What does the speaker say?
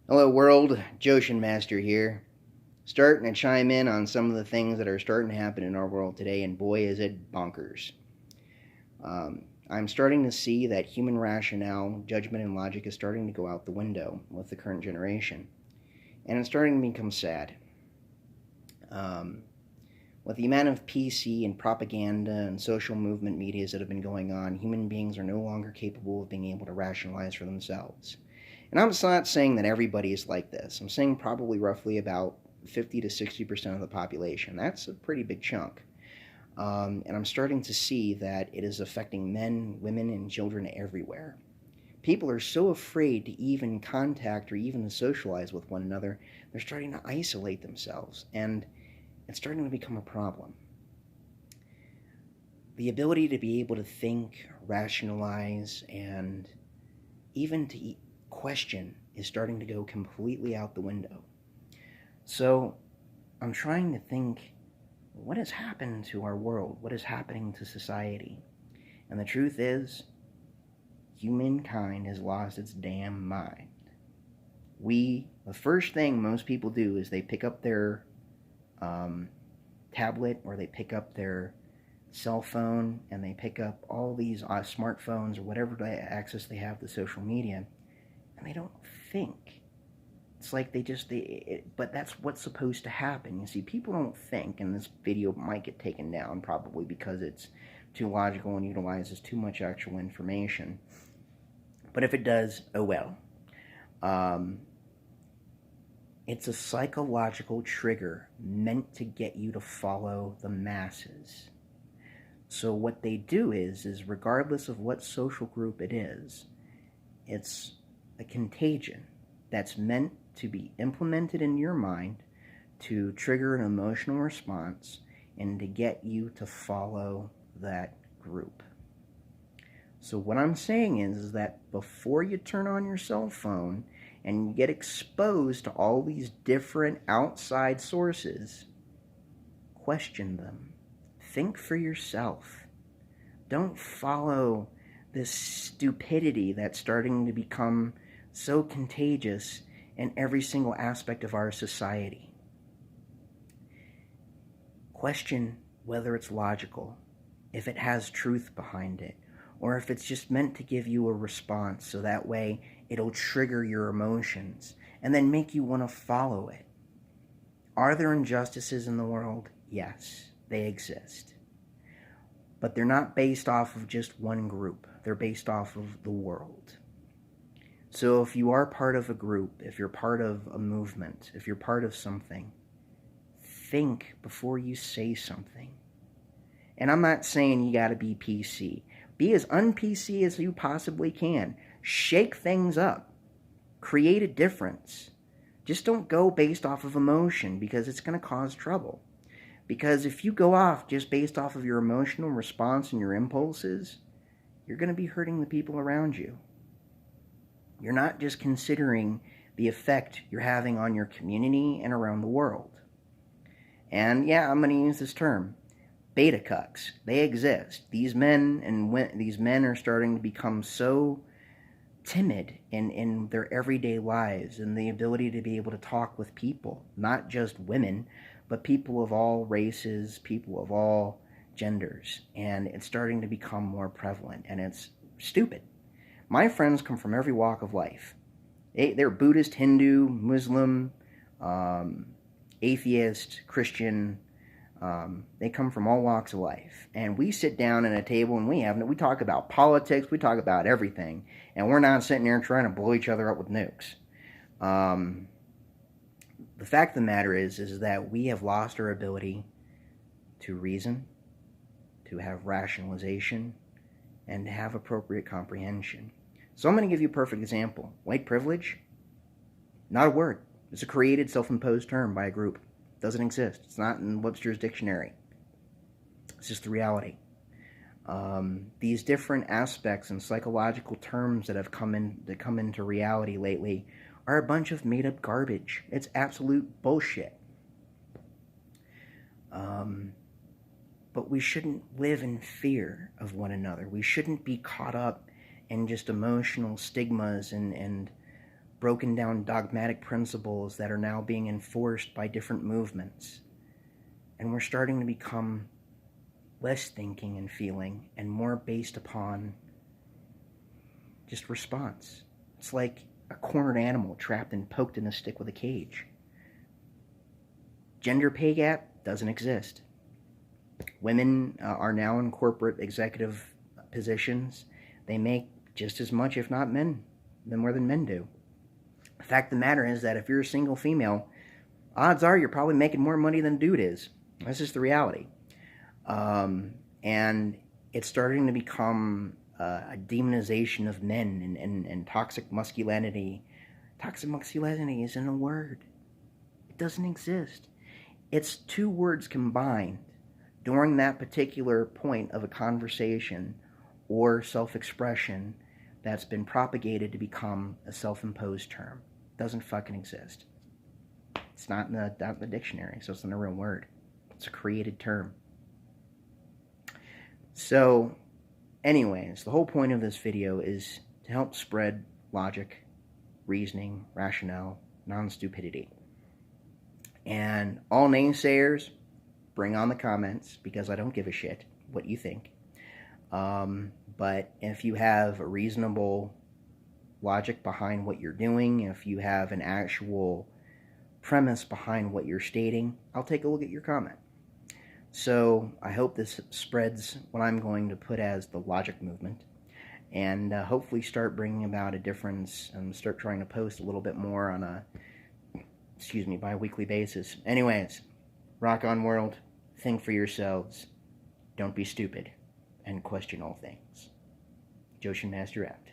Hello world, Joshin Master here. Starting to chime in on some of the things that are starting to happen in our world today, and boy is it bonkers. I'm starting to see that human rationale, judgment, and logic is starting to go out the window with the current generation. And it's starting to become sad. Um, with the amount of PC and propaganda and social movement medias that have been going on, human beings are no longer capable of being able to rationalize for themselves. And I'm not saying that everybody is like this. I'm saying probably roughly about 50 to 60% of the population. That's a pretty big chunk. And I'm starting to see that it is affecting men, women, and children everywhere. People are so afraid to even contact or even to socialize with one another, they're starting to isolate themselves. And it's starting to become a problem. The ability to be able to think, rationalize, and even to question is starting to go completely out the window. So I'm trying to think, what has happened to our world? What is happening to society? And the truth is, humankind has lost its damn mind. The first thing most people do is they pick up their tablet, or they pick up their cell phone, and they pick up all these smartphones or whatever access they have to social media, and they don't think. It's like but that's what's supposed to happen. You see, people don't think, and this video might get taken down probably because it's too logical and utilizes too much actual information. But if it does, oh well. It's a psychological trigger meant to get you to follow the masses. So what they do is regardless of what social group it is, it's a contagion that's meant to be implemented in your mind to trigger an emotional response and to get you to follow that group. So what I'm saying is that before you turn on your cell phone and you get exposed to all these different outside sources, question them. Think for yourself. Don't follow this stupidity that's starting to become so contagious in every single aspect of our society. Question whether it's logical, if it has truth behind it, or if it's just meant to give you a response so that way it'll trigger your emotions and then make you want to follow it. Are there injustices in the world? Yes, they exist. But they're not based off of just one group. They're based off of the world. So if you are part of a group, if you're part of a movement, if you're part of something, think before you say something. And I'm not saying you got to be PC. Be as un-PC as you possibly can. Shake things up. Create a difference. Just don't go based off of emotion, because it's going to cause trouble. Because if you go off just based off of your emotional response and your impulses, you're going to be hurting the people around you. You're not just considering the effect you're having on your community and around the world. And yeah, I'm going to use this term. Beta cucks. They exist. These men are starting to become so timid in their everyday lives, and the ability to be able to talk with people, not just women, but people of all races, people of all genders. And it's starting to become more prevalent, and it's stupid. My friends come from every walk of life. They're Buddhist, Hindu, Muslim, atheist, Christian. They come from all walks of life. And we sit down at a table and we talk about politics, we talk about everything. And we're not sitting there trying to blow each other up with nukes. The fact of the matter is that we have lost our ability to reason, to have rationalization, and to have appropriate comprehension. So I'm going to give you a perfect example. White privilege, not a word. It's a created, self-imposed term by a group. It doesn't exist. It's not in Webster's dictionary. It's just the reality. These different aspects and psychological terms that have come into reality lately are a bunch of made-up garbage. It's absolute bullshit. But we shouldn't live in fear of one another. We shouldn't be caught up in just emotional stigmas and broken down dogmatic principles that are now being enforced by different movements. And we're starting to become less thinking and feeling and more based upon just response. It's like a cornered animal trapped and poked in a stick with a cage. Gender pay gap doesn't exist. Women are now in corporate executive positions. They make just as much, if not more than men do. The fact of the matter is that if you're a single female, odds are you're probably making more money than a dude is. That's just the reality. And it's starting to become a demonization of men and toxic masculinity. Toxic masculinity isn't a word. It doesn't exist. It's two words combined during that particular point of a conversation or self-expression that's been propagated to become a self-imposed term. It doesn't fucking exist. It's not in the dictionary, so it's not a real word. It's a created term. So, anyways, the whole point of this video is to help spread logic, reasoning, rationale, non-stupidity. And all naysayers, bring on the comments, because I don't give a shit what you think. But if you have a reasonable logic behind what you're doing, if you have an actual premise behind what you're stating, I'll take a look at your comment. So I hope this spreads what I'm going to put as the logic movement, and hopefully start bringing about a difference and start trying to post a little bit more on a bi-weekly basis. Anyways, rock on world, think for yourselves, don't be stupid, and question all things. Joshin Master out.